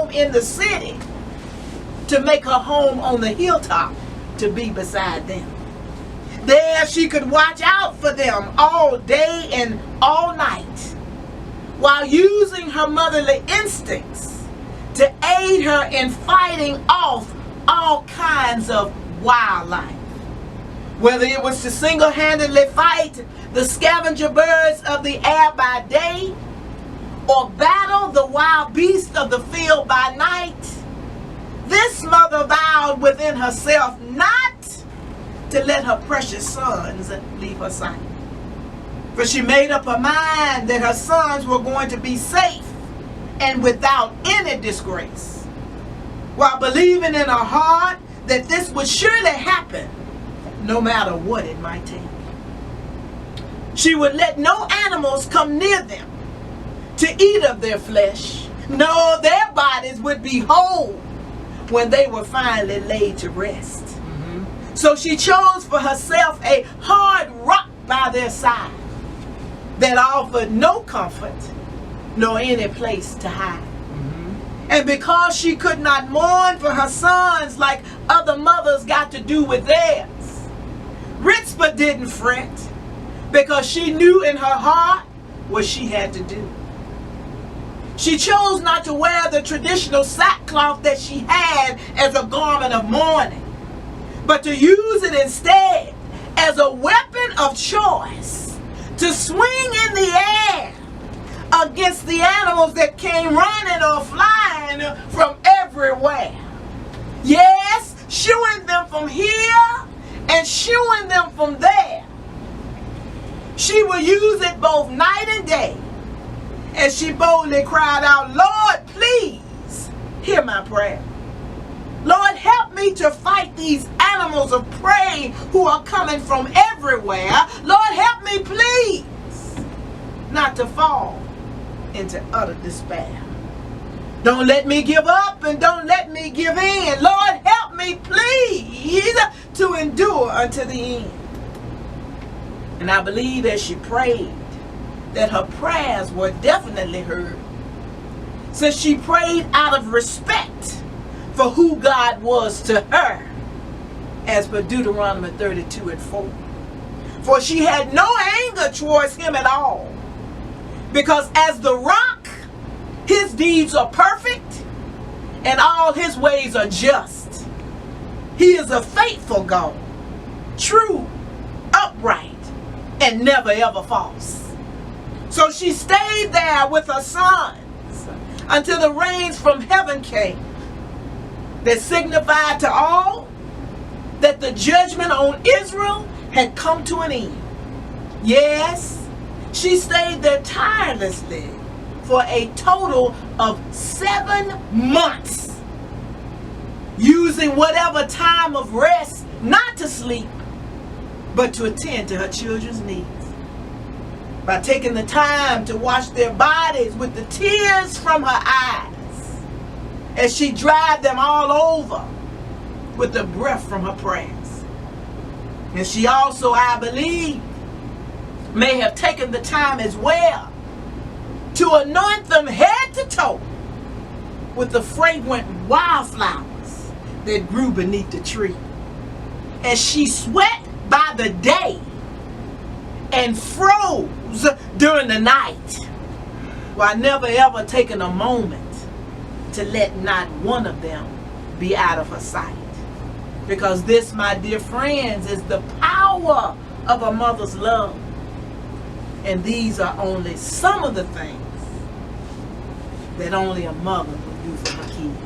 home in the city to make her home on the hilltop to be beside them. There she could watch out for them all day and all night, while using her motherly instincts to aid her in fighting off all kinds of wildlife. Whether it was to single-handedly fight the scavenger birds of the air by day, or battle the wild beasts of the field by night, this mother vowed within herself not to let her precious sons leave her sight. For she made up her mind that her sons were going to be safe and without any disgrace, while believing in her heart that this would surely happen no matter what it might take. She would let no animals come near them to eat of their flesh. No, their bodies would be whole when they were finally laid to rest. So she chose for herself a hard rock by their side that offered no comfort nor any place to hide. And because she could not mourn for her sons like other mothers got to do with theirs, Ritzpah didn't fret, because she knew in her heart what she had to do. She chose not to wear the traditional sackcloth that she had as a garment of mourning, but to use it instead as a weapon of choice to swing in the air against the animals that came running or flying from everywhere. Yes, shooing them from here and shooing them from there. She will use it both night and day, as she boldly cried out, "Lord, please hear my prayer. Lord, help me to fight these animals of prey who are coming from everywhere. Lord, help me, please, not to fall into utter despair. Don't let me give up and don't let me give in. Lord, help me, please, to endure unto the end." And I believe as she prayed that her prayers were definitely heard, since she prayed out of respect for who God was to her, as per Deuteronomy 32:4. For she had no anger towards him at all, because as the rock, his deeds are perfect and all his ways are just. He is a faithful God, true, upright, and never ever false. So she stayed there with her sons until the rains from heaven came, that signified to all that the judgment on Israel had come to an end. Yes, she stayed there tirelessly for a total of 7 months, using whatever time of rest not to sleep, but to attend to her children's needs, by taking the time to wash their bodies with the tears from her eyes, as she dried them all over with the breath from her prayers. And she also, I believe, may have taken the time as well to anoint them head to toe with the fragrant wildflowers that grew beneath the tree, as she sweat by the day and froze during the night, while never ever taking a moment to let not one of them be out of her sight. Because this, my dear friends, is the power of a mother's love. And these are only some of the things that only a mother would do for her kids.